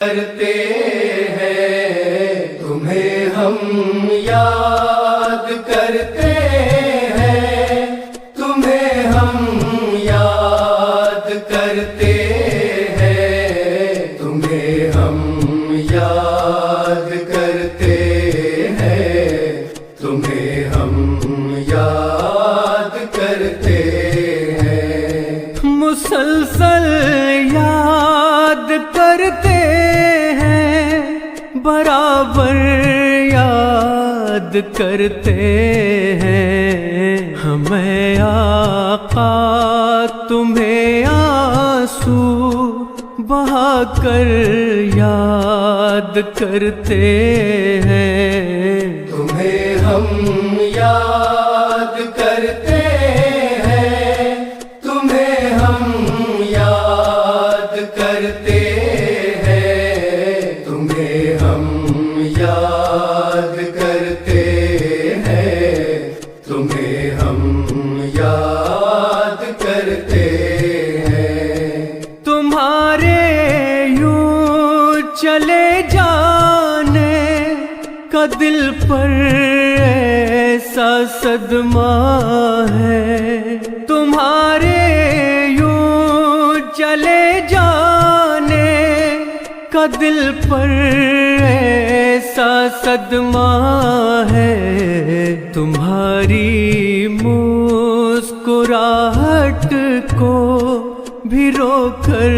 کرتے ہیں تمہیں ہم یاد کرتے ہیں، تمہیں ہم یاد کرتے ہیں، تمہیں ہم یاد کرتے ہیں، تمہیں ہم یاد کرتے ہیں، مسلسل یاد کرتے ہیں، برابر یاد کرتے ہیں، ہمیں آقا تمہیں آنسو بہا کر یاد کرتے ہیں، تمہیں ہم یاد کرتے ہیں، تمہیں ہم یاد کرتے ہیں، تمہیں ہم یاد کرتے ہیں، تمہیں ہم یاد کرتے ہیں، تمہارے یوں چلے جانے کا دل پر ایسا صدمہ ہے، تمہارے یوں چلے جانے کا دل پر ایسا صدمہ ہے، تمہاری مسکراہٹ کو بھی رو کر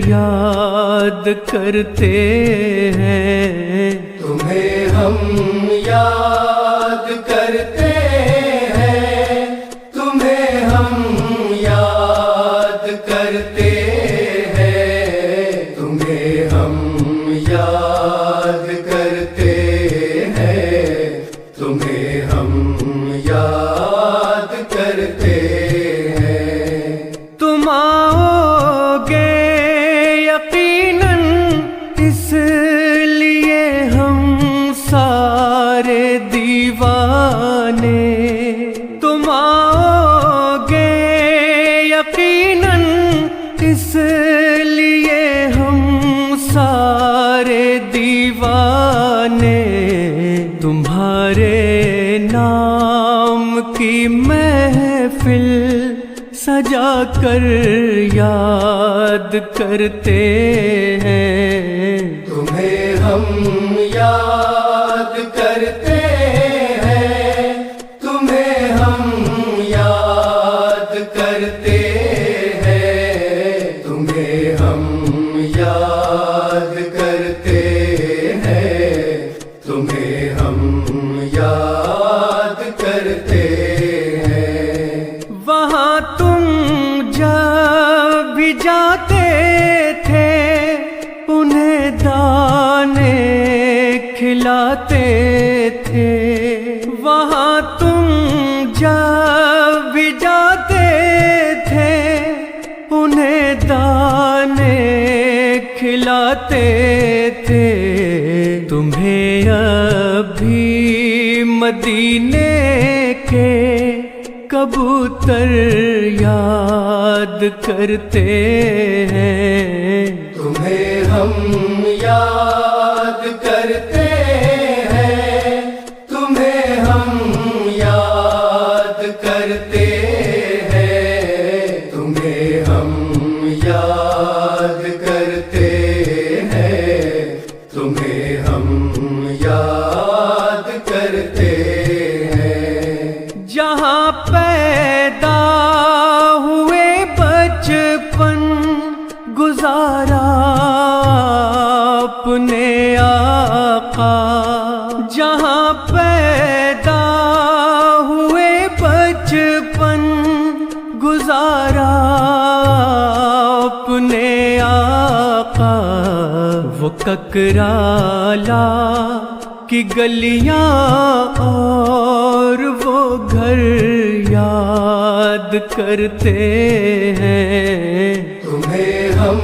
یاد کرتے ہیں، تمہیں ہم یاد کرتے ہیں، تمہیں ہم یاد کرتے ہیں، تمہیں ہم یاد کرتے ہیں، تمہیں ہم یاد کرتے ہیں، تم آؤ گے یقیناً اس لیے ہم سارے دیوانے، تم آؤ گے یقیناً اس لیے ہم سارے دیوانے، تمہارے نام کی محفل سجا کر یاد کرتے ہیں، تمہیں ہم یاد کرتے ہیں، تمہیں ہم یاد کرتے ہیں، تمہیں ہم یاد کرتے ہیں، تمہیں ہم یاد کرتے ہیں، وہاں تم جب بھی جاتے تھے انہیں دانے کھلاتے تھے، وہاں تم جب بھی جاتے تھے انہیں دانے کھلاتے تھے، تمہیں ابھی مدینے کے کبوتر یاد کرتے ہیں، تمہیں ہم یاد کرتے ہیں، تمہیں ہم یاد کرتے ہیں، تمہیں ہم یاد کرتے ہیں، تمہیں ہم یاد کرتے ہیں، جہاں پیدا ہوئے بچپن گزارا اپنے آقا، جہاں پیدا ہوئے بچپن گزارا اپنے آقا، وہ ککرالا کی گلیاں اور وہ گھر یاد کرتے ہیں، تمہیں ہم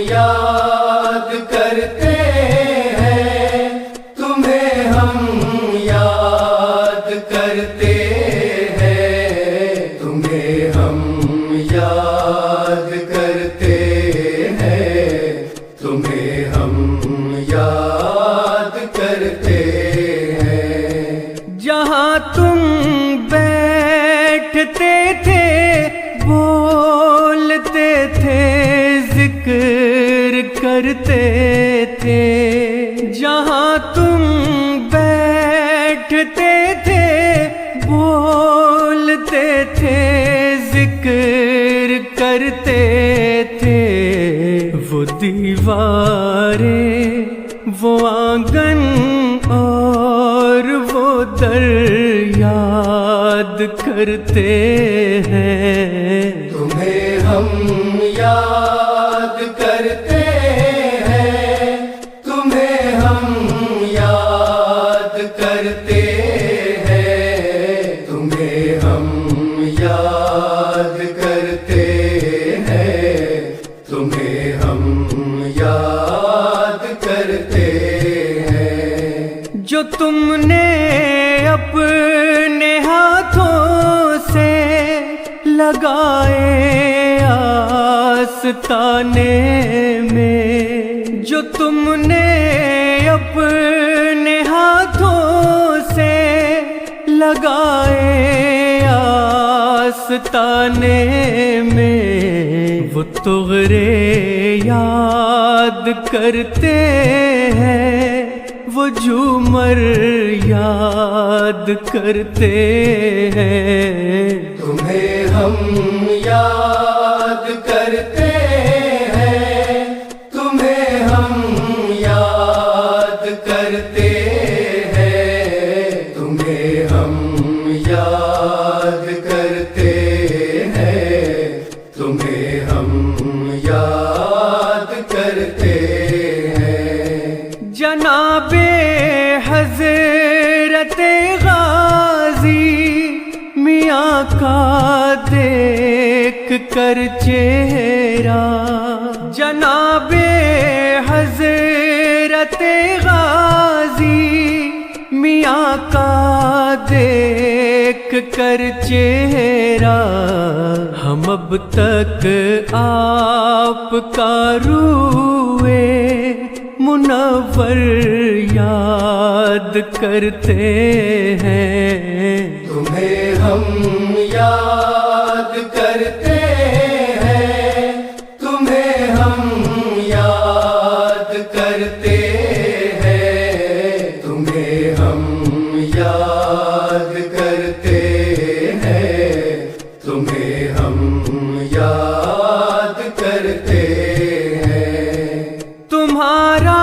یاد کرتے ہیں، تمہیں ہم یاد کرتے ہیں، تمہیں ہم یاد کرتے ہیں، تمہیں ہم تھے، جہاں تم بیٹھتے تھے بولتے تھے، ذکر کرتے تھے، وہ دیواریں، وہ آنگن اور وہ در یاد کرتے ہیں۔ تمہیں ہم یاد کرتے ہیں، تمہیں ہم یاد کرتے ہیں، تمہیں ہم یاد کرتے ہیں، تمہیں ہم یاد کرتے ہیں۔ جو تم نے اپنے ہاتھوں سے لگائے آستانے میں، جو تم نے اپنے ہاتھوں سے لگائے آستانے میں، وہ طغرے یاد کرتے ہیں، وہ جھومر یاد کرتے ہیں۔ تمہیں ہم یاد کرتے ہیں، تمہیں ہم یاد کرتے ہیں، تمہیں ہم یاد کرتے ہیں، تمہیں ہم یاد کرتے ہیں۔ جناب حضرت غازی میاں کا دیکھ کر چہرہ، جناب حضرت غازی میاں کا دیکھ کر چہرہ، ہم اب تک آپ کا روئے منور یاد کرتے ہیں۔ تمہیں ہم یاد کرتے ہیں، تمہیں ہم یاد کرتے ہیں، تمہیں ہم یاد کرتے ہیں، تمہیں ہم یاد کرتے ہیں۔ تمہارا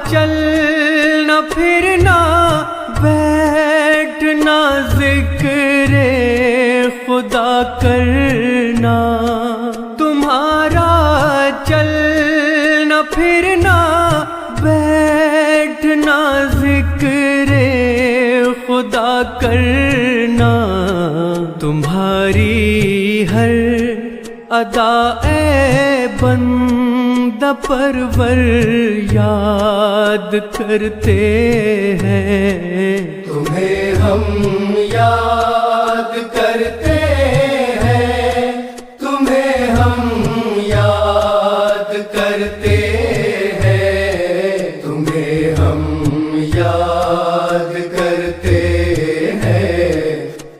چلنا پھرنا بیٹھنا ذکر خدا کرنا، تمہارا چلنا پھرنا بیٹھنا ذکر خدا کرنا، تمہاری ہر ادا اے بندہ پرور یاد کرتے ہیں۔ تمہیں ہم یاد کرتے ہیں، تمہیں ہم یاد کرتے ہیں، تمہیں ہم یاد کرتے ہیں،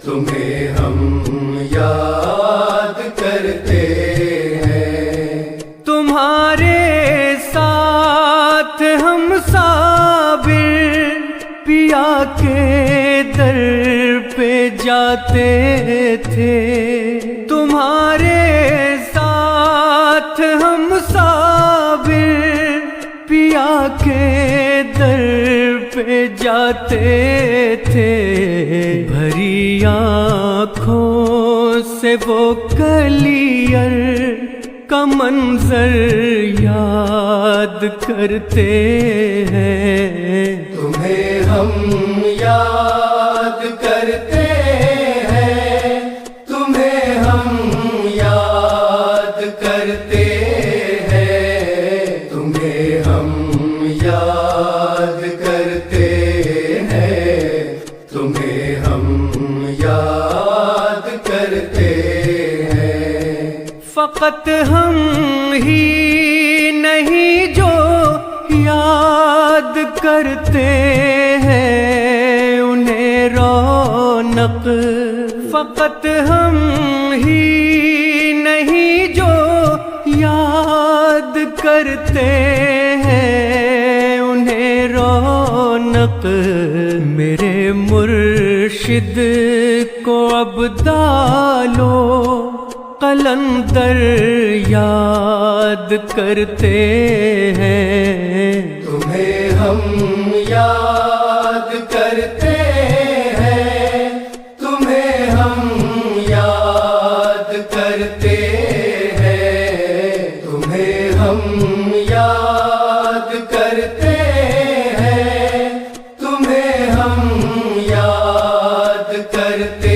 تمہیں ہم یاد کرتے ہیں۔ تمہارے ساتھ ہم صابر پیا کے در پہ جاتے تھے، تمہارے ساتھ ہم صابر پیا کے در پہ جاتے تھے، بھری آنکھوں سے وہ کلیئر کا منظر یاد کرتے ہیں۔ تمہیں ہم یاد کرتے ہیں، تمہیں ہم یاد کرتے ہیں، تمہیں ہم یاد کرتے ہیں، تمہیں ہم یاد کرتے ہیں۔ فقط ہم ہی نہیں جو یاد کرتے ہیں انہیں رونق، فقط ہم ہی نہیں جو یاد کرتے ہیں حق میرے مرشد کو اب ڈالو قلندر یاد کرتے ہیں تمہیں ہم یاد کرتے ہیں تمہیں ہم یاد کرتے ہیں تمہیں ہم یاد کرتے ہیں تمہیں ہم یاد کرتے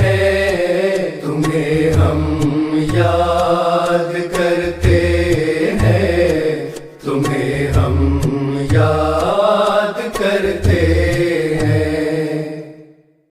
ہیں تمہیں ہم یاد کرتے ہیں تمہیں ہم یاد کرتے